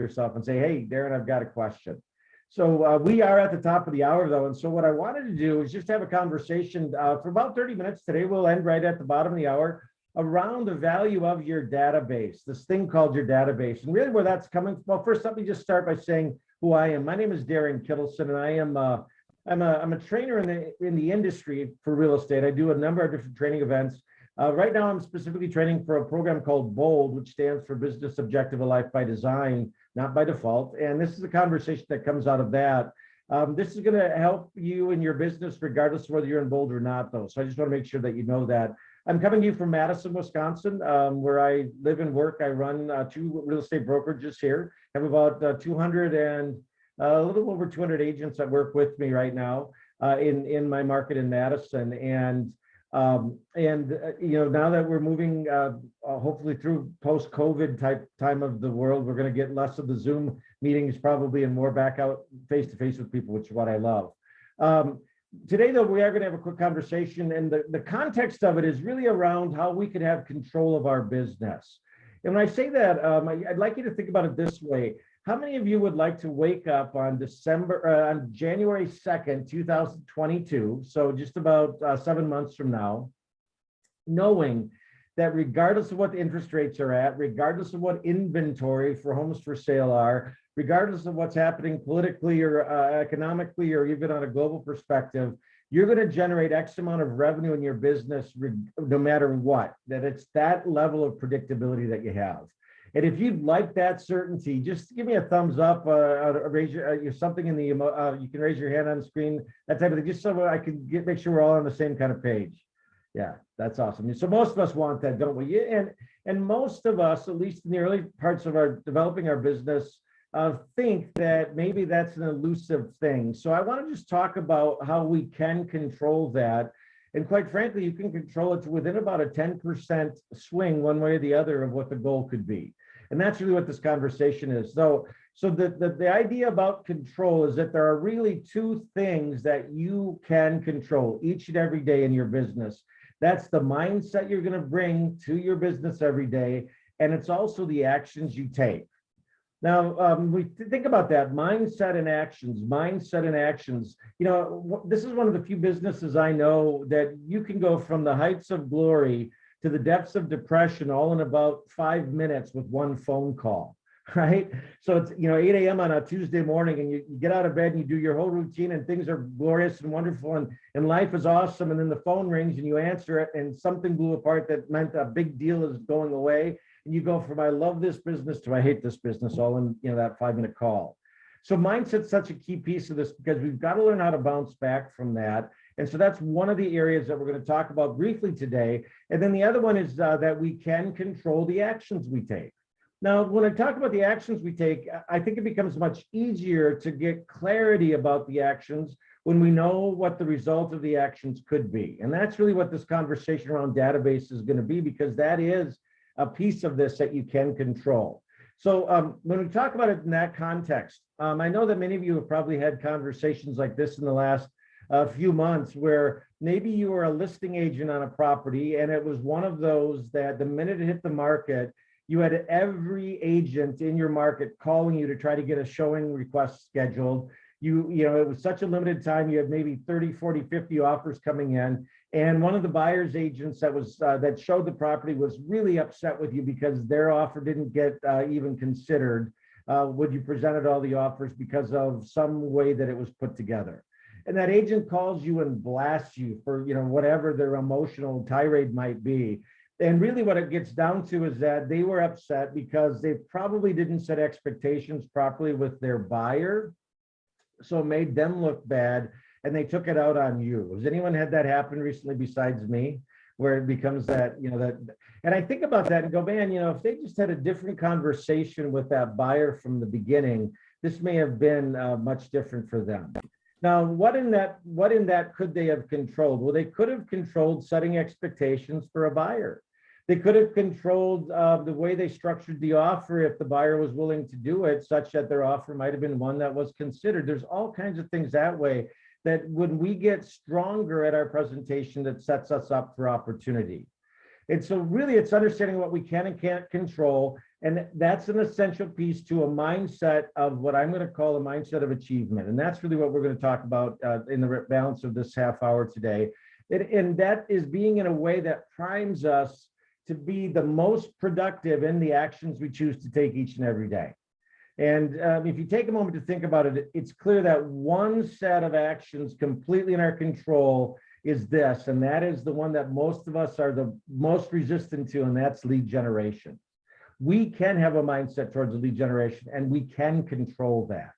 yourself and say, hey, Darren, I've got a question. So we are at the top of the hour, though. And so what I wanted to do is just have a conversation for about 30 minutes today. We'll end right at the bottom of the hour around the value of your database, this thing called your database. And really where that's coming from. Well, first, let me just start by saying who I am. My name is Darren Kittleson, and I am I'm a trainer in the industry for real estate. I do a number of different training events. Right now, I'm specifically training for a program called BOLD, which stands for Business Objective of Life by Design, not by default. And this is a conversation that comes out of that. This is going to help you in your business, regardless of whether you're in BOLD or not, though. So I just want to make sure that you know that. I'm coming to you from Madison, Wisconsin, where I live and work. I run 2 real estate brokerages here. I have about 200 and a little over 200 agents that work with me right now in my market in Madison. And you know, now that we're moving hopefully through post-COVID type time of the world, we're going to get less of the Zoom meetings probably and more back out face-to-face with people, which is what I love. Today, though, we are going to have a quick conversation, and the context of it is really around how we could have control of our business. And when I say that, I'd like you to think about it this way. How many of you would like to wake up on January 2nd, 2022, so just about 7 months from now, knowing that regardless of what the interest rates are at, regardless of what inventory for homes for sale are, regardless of what's happening politically or economically or even on a global perspective, you're going to generate X amount of revenue in your business no matter what, that it's that level of predictability that you have. And if you'd like that certainty, just give me a thumbs up, raise your something in the you can raise your hand on the screen, that type of thing, just so I can make sure we're all on the same kind of page. Yeah, that's awesome. So most of us want that, don't we? And most of us, at least in the early parts of our developing our business, think that maybe that's an elusive thing. So I want to just talk about how we can control that. And quite frankly, you can control it to within about a 10% swing one way or the other of what the goal could be. And that's really what this conversation is. So the idea about control is that there are really 2 things that you can control each and every day in your business. That's the mindset you're going to bring to your business every day. And it's also the actions you take. Now, we think about that, mindset and actions. You know, this is one of the few businesses I know that you can go from the heights of glory to the depths of depression all in about 5 minutes with one phone call, right? So it's, you know, 8 a.m. on a Tuesday morning, and you get out of bed and you do your whole routine and things are glorious and wonderful and life is awesome. And then the phone rings and you answer it and something blew apart that meant a big deal is going away. And you go from I love this business to I hate this business all in, you know, that 5-minute call. So mindset's such a key piece of this because we've got to learn how to bounce back from that. And so that's one of the areas that we're going to talk about briefly today. And then the other one is that we can control the actions we take. Now, when I talk about the actions we take, I think it becomes much easier to get clarity about the actions when we know what the result of the actions could be. And that's really what this conversation around database is going to be, because that is a piece of this that you can control. So when we talk about it in that context, I know that many of you have probably had conversations like this in the last few months where maybe you were a listing agent on a property and it was one of those that the minute it hit the market, you had every agent in your market calling you to try to get a showing request scheduled. You know, it was such a limited time. You had maybe 30, 40, 50 offers coming in. And one of the buyer's agents that showed the property was really upset with you because their offer didn't get even considered when you presented all the offers because of some way that it was put together. And that agent calls you and blasts you for, you know, whatever their emotional tirade might be. And really what it gets down to is that they were upset because they probably didn't set expectations properly with their buyer. So it made them look bad and they took it out on you. Has anyone had that happen recently besides me, where it becomes that, you know, that, and I think about that and go, man, you know, if they just had a different conversation with that buyer from the beginning, this may have been much different for them. Now, what in that could they have controlled? Well, they could have controlled setting expectations for a buyer. They could have controlled the way they structured the offer if the buyer was willing to do it, such that their offer might have been one that was considered. There's all kinds of things that way that when we get stronger at our presentation, that sets us up for opportunity. And so really it's understanding what we can and can't control. And that's an essential piece to a mindset of what I'm going to call a mindset of achievement. And that's really what we're going to talk about in the balance of this half hour today. And that is being in a way that primes us to be the most productive in the actions we choose to take each and every day. And if you take a moment to think about it, it's clear that one set of actions completely in our control is this, and that is the one that most of us are the most resistant to, and that's lead generation. We can have a mindset towards lead generation, and we can control that.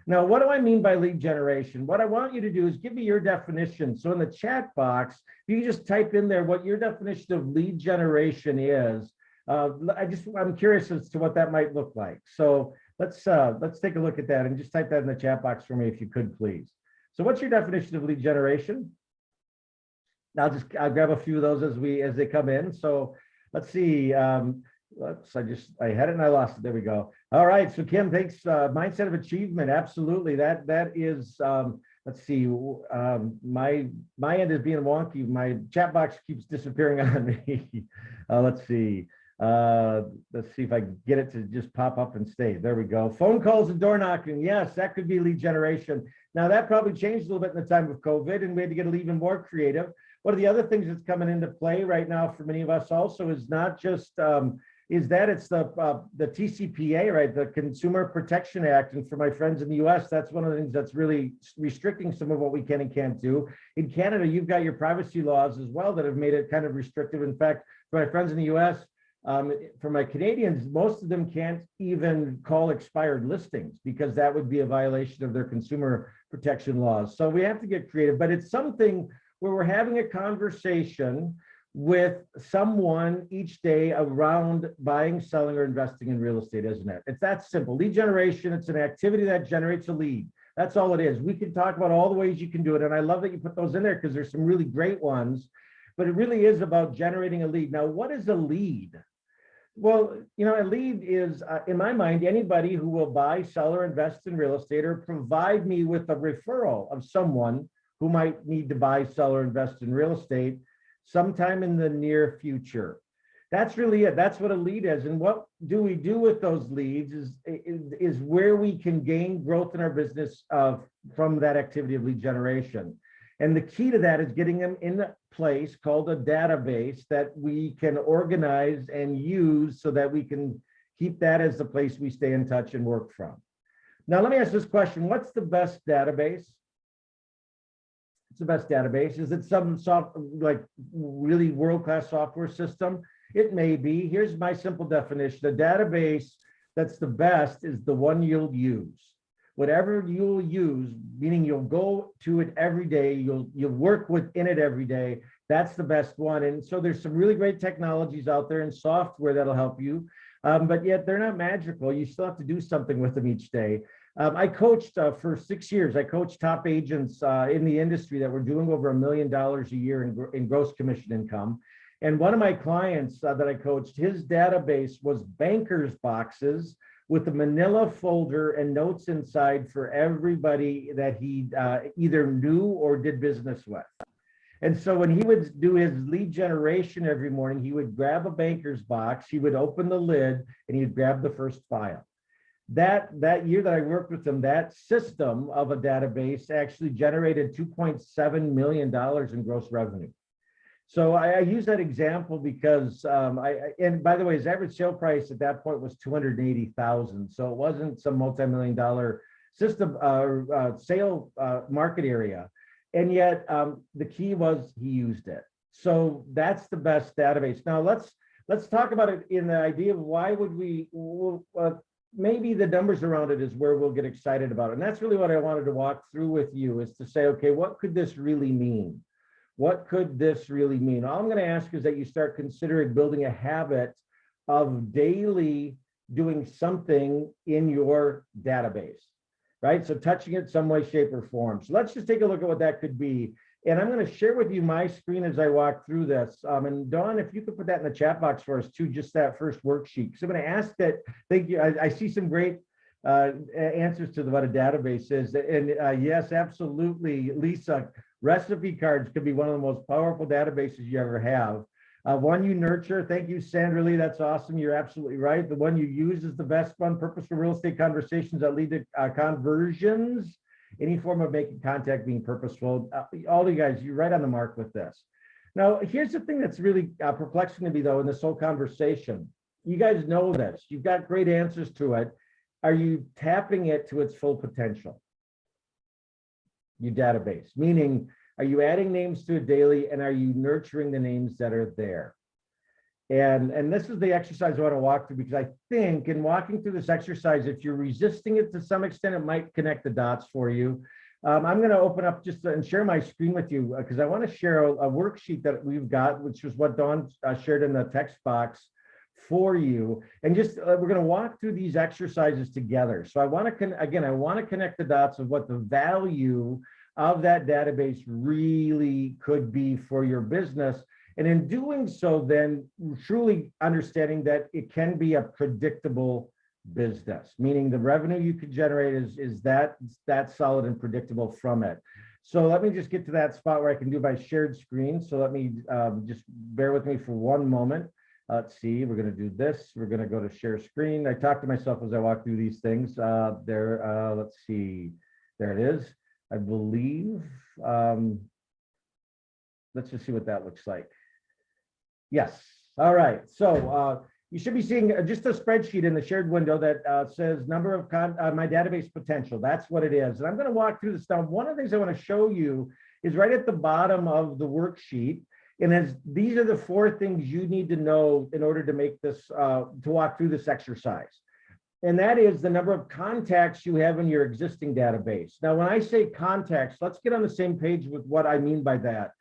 Now, what do I mean by lead generation? What I want you to do is give me your definition. So in the chat box, you just type in there what your definition of lead generation is. I'm curious as to what that might look like. So let's take a look at that and just type that in the chat box for me if you could, please. So what's your definition of lead generation? I'll grab a few of those as they come in. So let's see. I had it and I lost it. There we go. All right. So Kim, thanks. Mindset of achievement. Absolutely. That is. Let's see. My end is being wonky. My chat box keeps disappearing on me. Let's see. Let's see if I can get it to just pop up and stay. There we go. Phone calls and door knocking. Yes, that could be lead generation. Now that probably changed a little bit in the time of COVID, and we had to get even more creative. One of the other things that's coming into play right now for many of us also is not just it's the TCPA, right? The Consumer Protection Act. And for my friends in the US, that's one of the things that's really restricting some of what we can and can't do. In Canada, you've got your privacy laws as well that have made it kind of restrictive. In fact, for my friends in the US, for my Canadians, most of them can't even call expired listings because that would be a violation of their consumer protection laws. So we have to get creative, but it's something where we're having a conversation with someone each day around buying, selling, or investing in real estate, isn't it? It's that simple. Lead generation, it's an activity that generates a lead. That's all it is. We can talk about all the ways you can do it. And I love that you put those in there because there's some really great ones, but it really is about generating a lead. Now, what is a lead? Well, a lead is, in my mind, anybody who will buy, sell, or invest in real estate or provide me with a referral of someone who might need to buy, sell, or invest in real estate sometime in the near future. That's really it. That's what a lead is. And what do we do with those leads is where we can gain growth in our business from that activity of lead generation. And the key to that is getting them in a place called a database that we can organize and use so that we can keep that as the place we stay in touch and work from. Now, let me ask this question. What's the best database? It's the best database. Is it some really world-class software system? It may be. Here's my simple definition. The database that's the best is the one you'll use. Whatever you'll use, meaning you'll go to it every day, you'll work within it every day, that's the best one. And so there's some really great technologies out there and software that'll help you, but yet they're not magical. You still have to do something with them each day. I coached for 6 years. I coached top agents in the industry that were doing over $1 million a year in gross commission income. And one of my clients that I coached, his database was bankers boxes with a manila folder and notes inside for everybody that he either knew or did business with. And so when he would do his lead generation every morning, he would grab a banker's box, he would open the lid, and he'd grab the first file. That year that I worked with him, that system of a database actually generated $2.7 million in gross revenue. So I use that example because, and by the way, his average sale price at that point was $280,000. So it wasn't some multi-million-dollar system sale market area. And yet the key was he used it. So that's the best database. Now let's talk about it in the idea of why would we, maybe the numbers around it is where we'll get excited about it. And that's really what I wanted to walk through with you, is to say, okay, what could this really mean? What could this really mean? All I'm going to ask is that you start considering building a habit of daily doing something in your database, right? So touching it some way, shape, or form. So let's just take a look at what that could be. And I'm going to share with you my screen as I walk through this. And Dawn, if you could put that in the chat box for us too, just that first worksheet. Because I'm going to ask that, thank you. I see some great answers to what a database is. And yes, absolutely, Lisa, recipe cards could be one of the most powerful databases you ever have. One you nurture. Thank you, Sandra Lee. That's awesome. You're absolutely right. The one you use is the best one. Purposeful real estate conversations that lead to conversions. Any form of making contact being purposeful. All you guys, you're right on the mark with this. Now, here's the thing that's really perplexing to me, though, in this whole conversation. You guys know this. You've got great answers to it. Are you tapping it to its full potential? Your database, meaning, are you adding names to it daily, and are you nurturing the names that are there? And this is the exercise I want to walk through, because I think in walking through this exercise, if you're resisting it to some extent, it might connect the dots for you. I'm going to open up just and share my screen with you, because I want to share a worksheet that we've got, which is what Dawn shared in the text box for you. And just we're going to walk through these exercises together. So I want to, again, I want to connect the dots of what the value of that database really could be for your business. And in doing so, then truly understanding that it can be a predictable business, meaning the revenue you could generate is that solid and predictable from it. So let me just get to that spot where I can do my shared screen. So let me just bear with me for one moment. Let's see, we're going to do this. We're going to go to share screen. I talk to myself as I walk through these things. Let's see, there it is. I believe, let's just see what that looks like. Yes. All right. So you should be seeing just a spreadsheet in the shared window that says number of my database potential. That's what it is. And I'm going to walk through this now. One of the things I want to show you is right at the bottom of the worksheet. And these are the 4 things you need to know in order to make this, to walk through this exercise. And that is the number of contacts you have in your existing database. Now, when I say contacts, let's get on the same page with what I mean by that.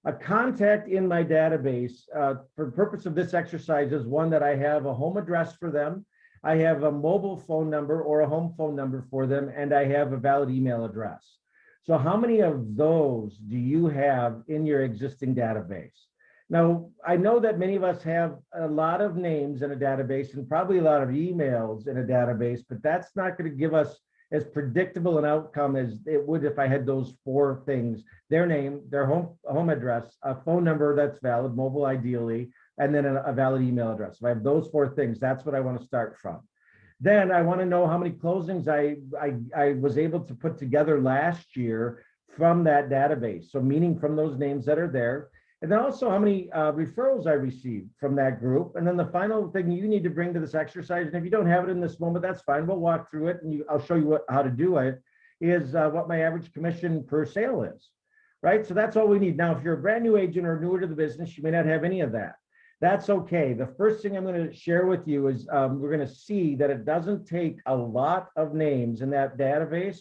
A contact in my database, for the purpose of this exercise, is one that I have a home address for them, I have a mobile phone number or a home phone number for them, and I have a valid email address. So how many of those do you have in your existing database? Now, I know that many of us have a lot of names in a database and probably a lot of emails in a database, but that's not going to give us as predictable an outcome as it would if I had those 4 things: their name, their home address, a phone number that's valid, mobile ideally, and then a valid email address. If I have those 4 things, that's what I want to start from. Then I want to know how many closings I was able to put together last year from that database. So meaning from those names that are there. And then also how many referrals I received from that group. And then the final thing you need to bring to this exercise, and if you don't have it in this moment, that's fine. We'll walk through it and I'll show you how to do it, is what my average commission per sale is, right? So that's all we need. Now, if you're a brand new agent or newer to the business, you may not have any of that. That's okay. The first thing I'm going to share with you is we're going to see that it doesn't take a lot of names in that database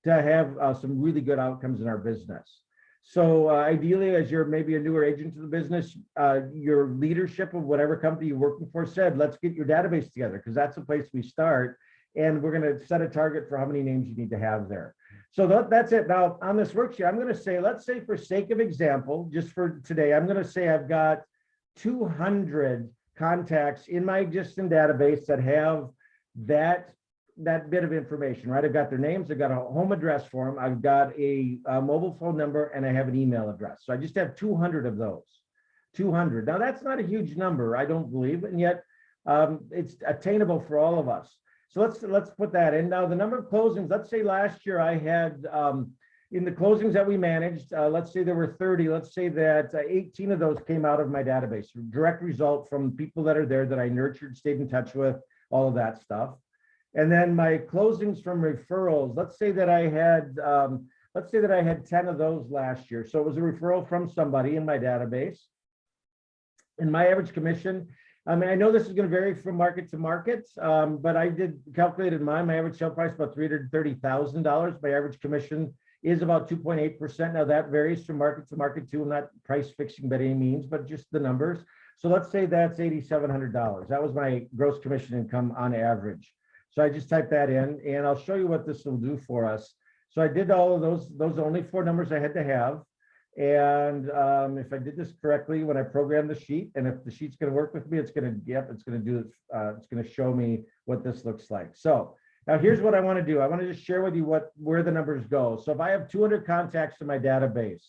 to have some really good outcomes in our business. So ideally, as you're maybe a newer agent to the business, your leadership of whatever company you're working for said, let's get your database together, because that's the place we start. And we're going to set a target for how many names you need to have there. So that's it. Now on this worksheet, I'm going to say, let's say for sake of example, just for today, I'm going to say I've got 200 contacts in my existing database that have that bit of information, right? I've got their names, I've got a home address for them, I've got a mobile phone number, and I have an email address. So I just have 200 of those, 200. Now that's not a huge number, I don't believe, and yet it's attainable for all of us. So let's put that in. Now the number of closings, let's say last year I had, in the closings that we managed, let's say there were 30, let's say that 18 of those came out of my database, direct result from people that are there that I nurtured, stayed in touch with, all of that stuff. And then my closings from referrals, let's say that I had 10 of those last year. So it was a referral from somebody in my database. And my average commission, I mean, I know this is going to vary from market to market, but I did calculated mine. My average sale price about $330,000. My average commission is about 2.8%. Now that varies from market to market too. I'm not price fixing by any means, but just the numbers. So let's say that's $8,700. That was my gross commission income on average. So I just typed that in, and I'll show you what this will do for us. So I did all of those are only 4 numbers I had to have. And if I did this correctly, when I programmed the sheet, and if the sheet's going to work with me, it's going to show me what this looks like. So now here's what I want to do. I want to just share with you where the numbers go. So if I have 200 contacts in my database,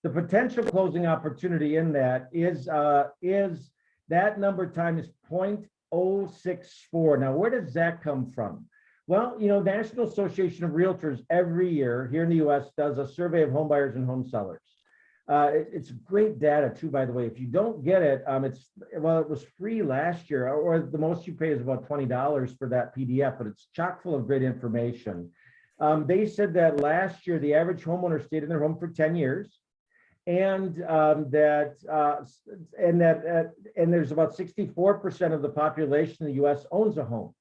The potential closing opportunity in that is that number times 0.064. Now, where does that come from? Well, National Association of Realtors every year here in the US does a survey of home buyers and home sellers. It's great data too, by the way. If you don't get it, it was free last year, or the most you pay is about $20 for that PDF, but it's chock full of great information. They said that last year, the average homeowner stayed in their home for 10 years. And there's about 64% of the population in the US owns a home.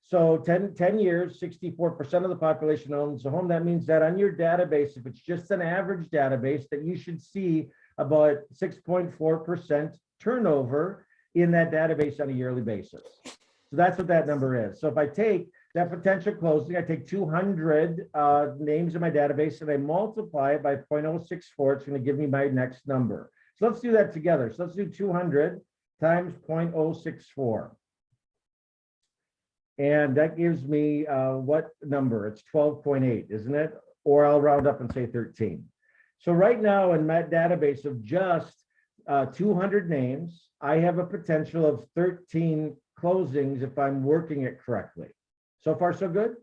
So 10 years, 64% of the population owns a home. That means that on your database, if it's just an average database, that you should see about 6.4% turnover in that database on a yearly basis. So that's what that number is. So if I take that potential closing, I take 200 names in my database and I multiply it by 0.064, it's going to give me my next number. So let's do that together. So let's do 200 times 0.064. And that gives me what number? It's 12.8, isn't it? Or I'll round up and say 13. So right now in my database of just 200 names, I have a potential of 13 closings if I'm working it correctly. So far, so good?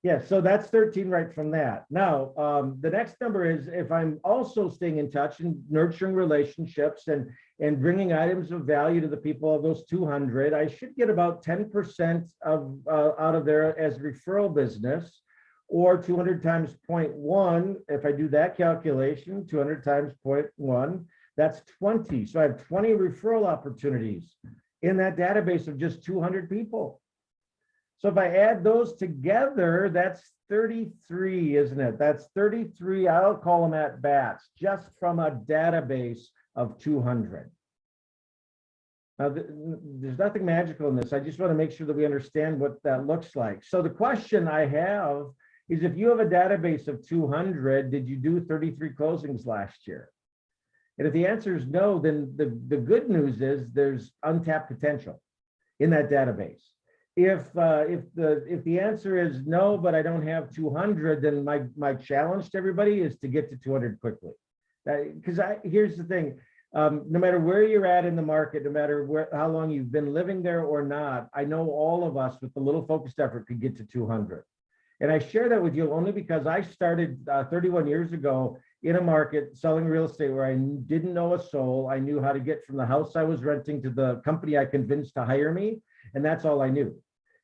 Yeah, so that's 13 right from that. Now, the next number is if I'm also staying in touch and nurturing relationships and bringing items of value to the people of those 200, I should get about 10% out of there as referral business, or 200 times 0.1. If I do that calculation, 200 times 0.1, that's 20. So I have 20 referral opportunities in that database of just 200 people. So if I add those together, that's 33, isn't it? That's 33, I'll call them at bats, just from a database of 200. Now, there's nothing magical in this. I just want to make sure that we understand what that looks like. So the question I have is, if you have a database of 200, did you do 33 closings last year? And if the answer is no, then the good news is there's untapped potential in that database. If the answer is no, but I don't have 200, then my challenge to everybody is to get to 200 quickly. Because here's the thing, no matter where you're at in the market, no matter how long you've been living there or not, I know all of us with a little focused effort could get to 200. And I share that with you only because I started 31 years ago in a market selling real estate where I didn't know a soul. I knew how to get from the house I was renting to the company I convinced to hire me. And that's all I knew.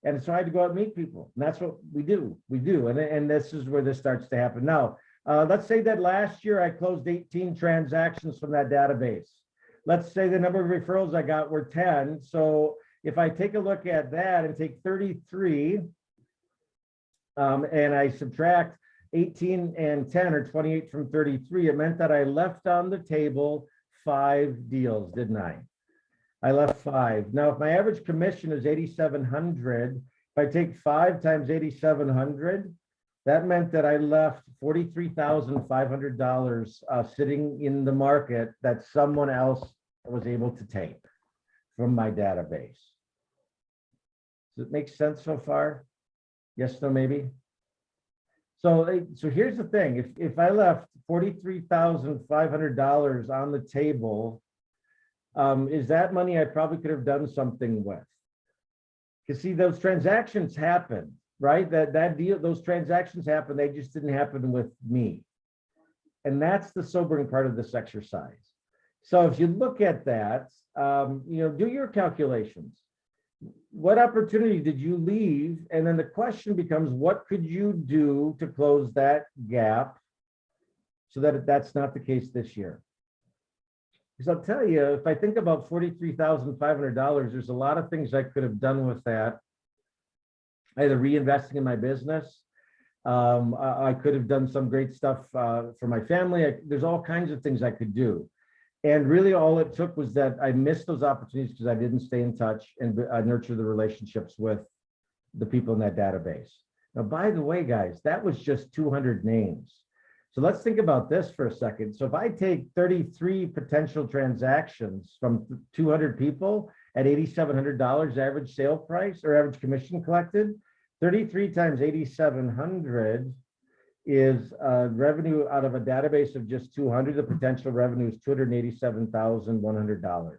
And so I had to go out and meet people. And that's what we do. And this is where this starts to happen. Now, let's say that last year I closed 18 transactions from that database. Let's say the number of referrals I got were 10. So if I take a look at that and take 33, and I subtract 18 and 10 or 28 from 33, it meant that I left on the table 5 deals, didn't I? I left 5. Now, if my average commission is $8,700, if I take 5 times 8,700, that meant that I left $43,500 sitting in the market that someone else was able to take from my database. Does it make sense so far? Yes, no, maybe? So here's the thing. If I left $43,500 on the table, is that money I probably could have done something with? Because see, those transactions happen, right? That deal, those transactions happen. They just didn't happen with me. And that's the sobering part of this exercise. So if you look at that, do your calculations. What opportunity did you leave? And then the question becomes, what could you do to close that gap so that that's not the case this year? Because I'll tell you, if I think about $43,500, there's a lot of things I could have done with that. Either reinvesting in my business. I could have done some great stuff for my family. There's all kinds of things I could do. And really all it took was that I missed those opportunities because I didn't stay in touch and nurture the relationships with the people in that database. Now, by the way, guys, that was just 200 names. So let's think about this for a second. So if I take 33 potential transactions from 200 people at $8,700 average sale price or average commission collected, 33 times 8,700 is revenue out of a database of just 200. The potential revenue is $287,100.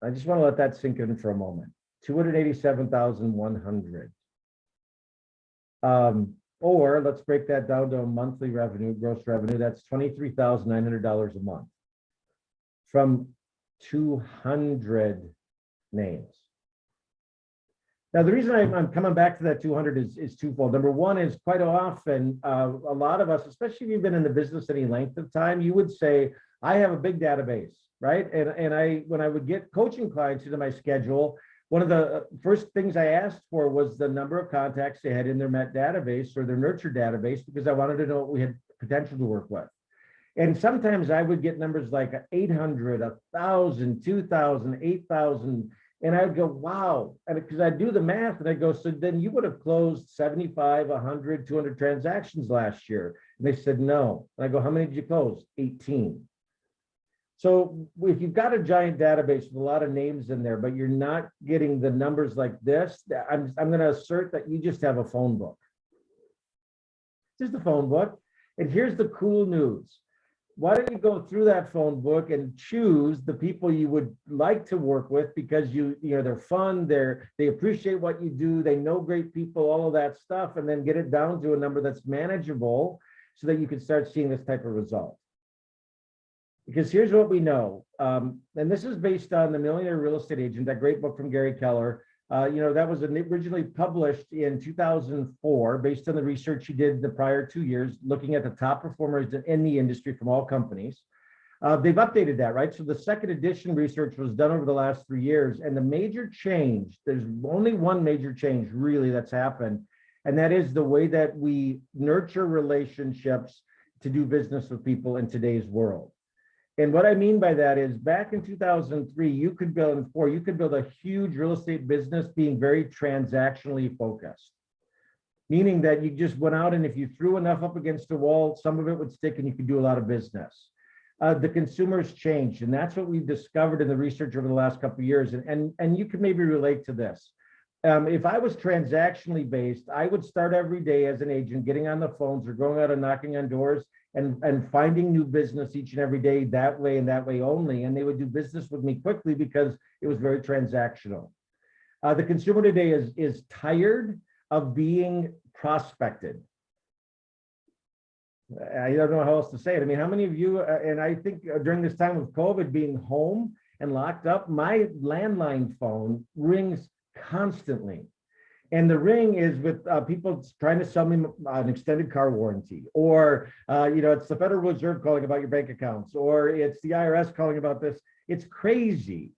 I just want to let that sink in for a moment. 287,100. Or let's break that down to a monthly revenue, gross revenue. That's $23,900 a month from 200 names. Now, the reason I'm coming back to that 200 is twofold. Number one is quite often, a lot of us, especially if you've been in the business any length of time, you would say, I have a big database, right? And when I would get coaching clients into my schedule, one of the first things I asked for was the number of contacts they had in their Met database or their nurture database, because I wanted to know what we had potential to work with. And sometimes I would get numbers like 800, 1,000, 2,000, 8,000. And I'd go, wow. And because I do the math and I go, so then you would have closed 75, 100, 200 transactions last year. And they said, no. And I go, how many did you close? 18. So if you've got a giant database with a lot of names in there, but you're not getting the numbers like this, I'm going to assert that you just have a phone book. Just a phone book. And here's the cool news. Why don't you go through that phone book and choose the people you would like to work with, because you know they're fun, they appreciate what you do, they know great people, all of that stuff, and then get it down to a number that's manageable so that you can start seeing this type of result. Because here's what we know, and this is based on The Millionaire Real Estate Agent, that great book from Gary Keller. That was originally published in 2004 based on the research he did the prior 2 years, looking at the top performers in the industry from all companies. They've updated that, right? So the second edition research was done over the last 3 years, and the major change, there's only one major change really that's happened, and that is the way that we nurture relationships to do business with people in today's world. And what I mean by that is back in 2003, you could build a huge real estate business being very transactionally focused, meaning that you just went out and if you threw enough up against a wall, some of it would stick and you could do a lot of business. The consumers changed, and that's what we've discovered in the research over the last couple of years. And you can maybe relate to this. If I was transactionally based, I would start every day as an agent getting on the phones or going out and knocking on doors and finding new business each and every day that way and that way only. And they would do business with me quickly because it was very transactional. The consumer today is tired of being prospected. I don't know how else to say it. I mean, how many of you, and I think during this time of COVID being home and locked up, my landline phone rings constantly. And the ring is with people trying to sell me an extended car warranty, or it's the Federal Reserve calling about your bank accounts, or it's the IRS calling about this. It's crazy.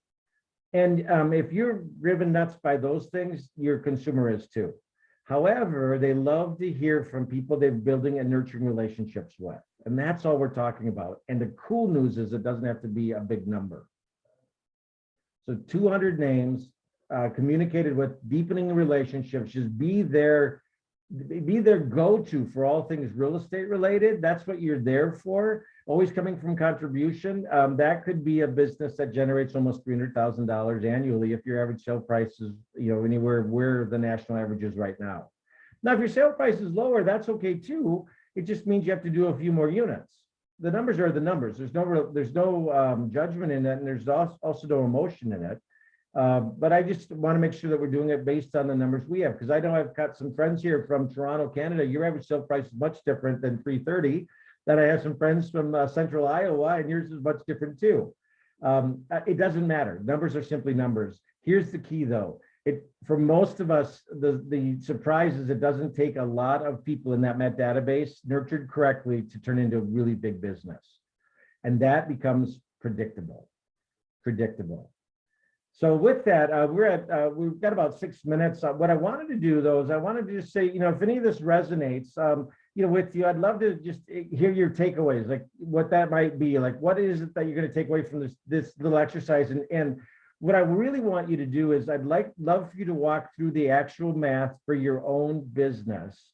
And if you're driven nuts by those things, your consumer is too. However, they love to hear from people they're building and nurturing relationships with. And that's all we're talking about. And the cool news is it doesn't have to be a big number. So 200 names, communicated with, deepening the relationships, just be their go-to for all things real estate related. That's what you're there for. Always coming from contribution. That could be a business that generates almost $300,000 annually if your average sale price is anywhere where the national average is right now. Now, if your sale price is lower, that's okay too. It just means you have to do a few more units. The numbers are the numbers. There's no judgment in it, and there's also no emotion in it. But I just want to make sure that we're doing it based on the numbers we have, because I know I've got some friends here from Toronto, Canada. Your average sale price is much different than 330. Then I have some friends from central Iowa, and yours is much different too. It doesn't matter. Numbers are simply numbers. Here's the key though. For most of us, the surprise is it doesn't take a lot of people in that Met database nurtured correctly to turn into a really big business. And that becomes predictable. So with that, we've got about 6 minutes. What I wanted to do though is I wanted to just say, if any of this resonates, with you, I'd love to just hear your takeaways, like what that might be, like what is it that you're going to take away from this little exercise, and what I really want you to do is love for you to walk through the actual math for your own business,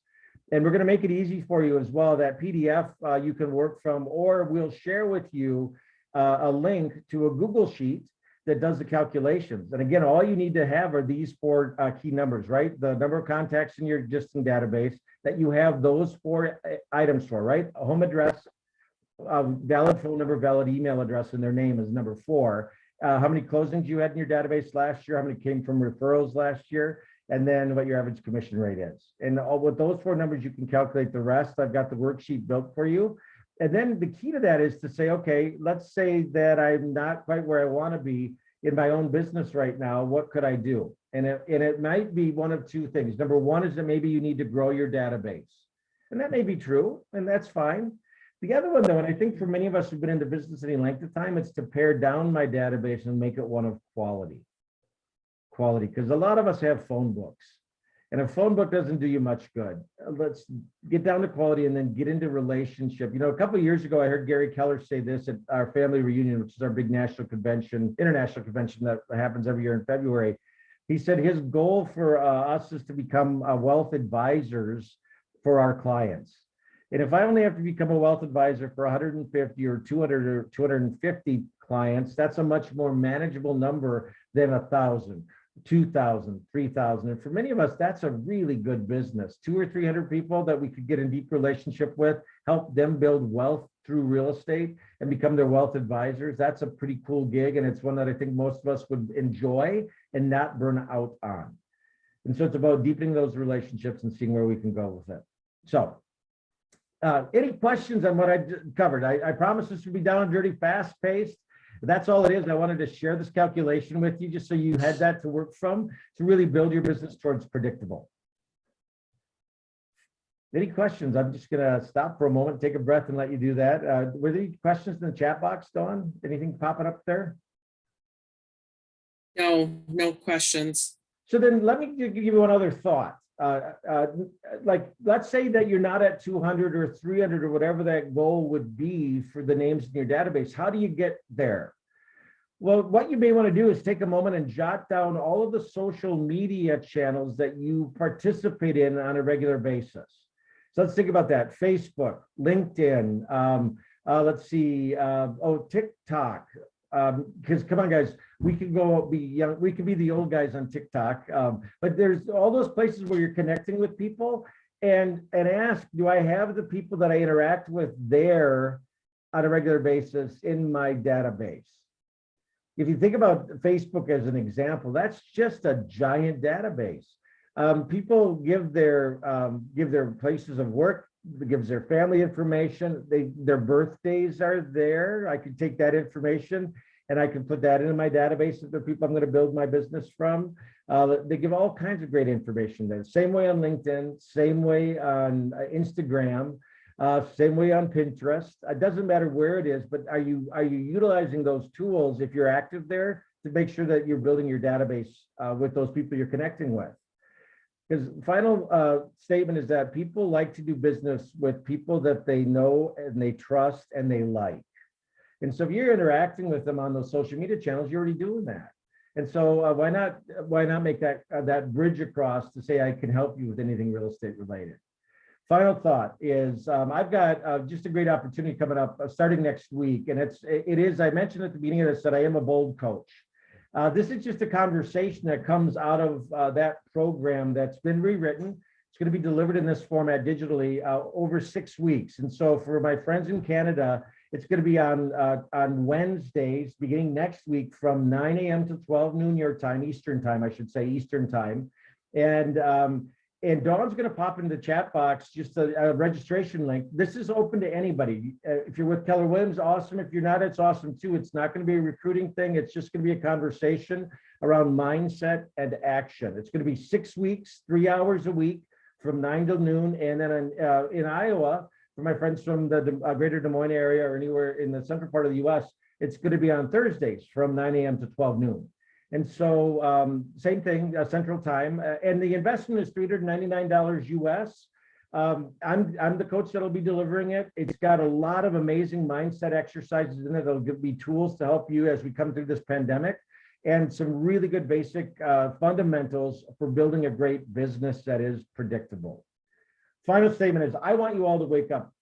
and we're going to make it easy for you as well. That PDF you can work from, or we'll share with you a link to a Google sheet that does the calculations. And again, all you need to have are these four key numbers, right? The number of contacts in your existing database that you have those four items for, right? A home address, valid phone number, valid email address, and their name is number 4. How many closings you had in your database last year, how many came from referrals last year, and then what your average commission rate is. And with those 4 numbers, you can calculate the rest. I've got the worksheet built for you. And then the key to that is to say, okay, let's say that I'm not quite where I want to be in my own business right now. What could I do? And it might be one of 2 things. Number 1 is that maybe you need to grow your database. And that may be true, and that's fine. The other one, though, and I think for many of us who've been into business any length of time, it's to pare down my database and make it one of quality. Because a lot of us have phone books. And a phone book doesn't do you much good. Let's get down to quality and then get into relationship. You know, a couple of years ago, I heard Gary Keller say this at our family reunion, which is our big national convention, international convention that happens every year in February. He said his goal for us is to become wealth advisors for our clients. And if I only have to become a wealth advisor for 150 or 200 or 250 clients, that's a much more manageable number than 1,000. 2,000, 3,000. And for many of us, that's a really good business. 200 or 300 people that we could get in deep relationship with, help them build wealth through real estate and become their wealth advisors. That's a pretty cool gig. And it's one that I think most of us would enjoy and not burn out on. And so it's about deepening those relationships and seeing where we can go with it. So any questions on what I covered? I promise this will be down and dirty, fast paced. That's all it is. I wanted to share this calculation with you just so you had that to work from to really build your business towards predictable. Any questions? I'm just going to stop for a moment, take a breath and let you do that. Were there any questions in the chat box, Dawn? Anything popping up there? No questions. So then let me give you one other thought. Like, let's say that you're not at 200 or 300 or whatever that goal would be for the names in your database. How do you get there? Well, what you may want to do is take a moment and jot down all of the social media channels that you participate in on a regular basis. So let's think about that. Facebook, LinkedIn, let's see, TikTok. Because come on, guys, we can go be young, we can be the old guys on TikTok, but there's all those places where you're connecting with people and ask, do I have the people that I interact with there on a regular basis in my database? If you think about Facebook as an example, that's just a giant database. People give their places of work, gives their family information, their birthdays are there. I can take that information and I can put that into my database of the people I'm going to build my business from. They give all kinds of great information there. Same way on LinkedIn, same way on Instagram, same way on Pinterest. It doesn't matter where it is, but are you utilizing those tools if you're active there to make sure that you're building your database with those people you're connecting with? Because final statement is that people like to do business with people that they know and they trust and they like. And so if you're interacting with them on those social media channels, you're already doing that. And so why not make that bridge across to say I can help you with anything real estate related. Final thought is I've got just a great opportunity coming up starting next week, and it is I mentioned at the beginning of this that I am a bold coach. This is just a conversation that comes out of that program that's been rewritten. It's going to be delivered in this format digitally over 6 weeks. And so for my friends in Canada, it's going to be on Wednesdays, beginning next week from 9 a.m. to 12 noon your time, Eastern time, I should say, Eastern time. And Dawn's going to pop into the chat box just a registration link. This is open to anybody. If you're with Keller Williams, awesome. If you're not, it's awesome too. It's not going to be a recruiting thing. It's just going to be a conversation around mindset and action. It's going to be 6 weeks, 3 hours a week from 9 till noon. And then in Iowa, for my friends from the greater Des Moines area or anywhere in the central part of the US, it's going to be on Thursdays from 9 a.m. to 12 noon. And so same thing, Central Time, and the investment is $399 US. I'm the coach that'll be delivering it. It's got a lot of amazing mindset exercises in it. It'll give me tools to help you as we come through this pandemic, and some really good basic fundamentals for building a great business that is predictable. Final statement is I want you all to wake up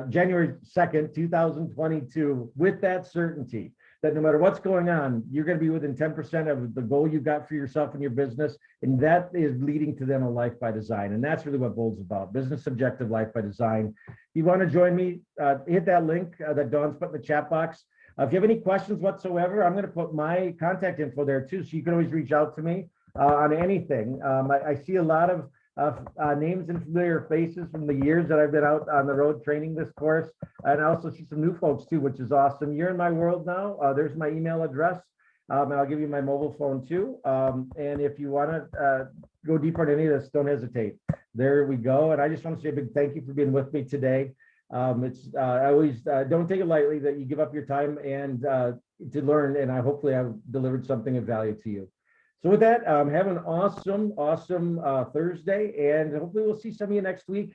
January 2nd, 2022 with that certainty that no matter what's going on, you're going to be within 10% of the goal you got for yourself and your business. And that is leading to then a life by design. And that's really what Bold's about, business objective life by design. If you want to join me, hit that link that Dawn's put in the chat box. If you have any questions whatsoever, I'm going to put my contact info there too. So you can always reach out to me on anything. I see a lot of names and familiar faces from the years that I've been out on the road training this course. And I also see some new folks too, which is awesome. You're in my world now. There's my email address. And I'll give you my mobile phone too. And if you want to go deeper into any of this, don't hesitate. There we go. And I just want to say a big thank you for being with me today. I always don't take it lightly that you give up your time and to learn. And I hopefully I've delivered something of value to you. So with that, have an awesome Thursday, and hopefully we'll see some of you next week.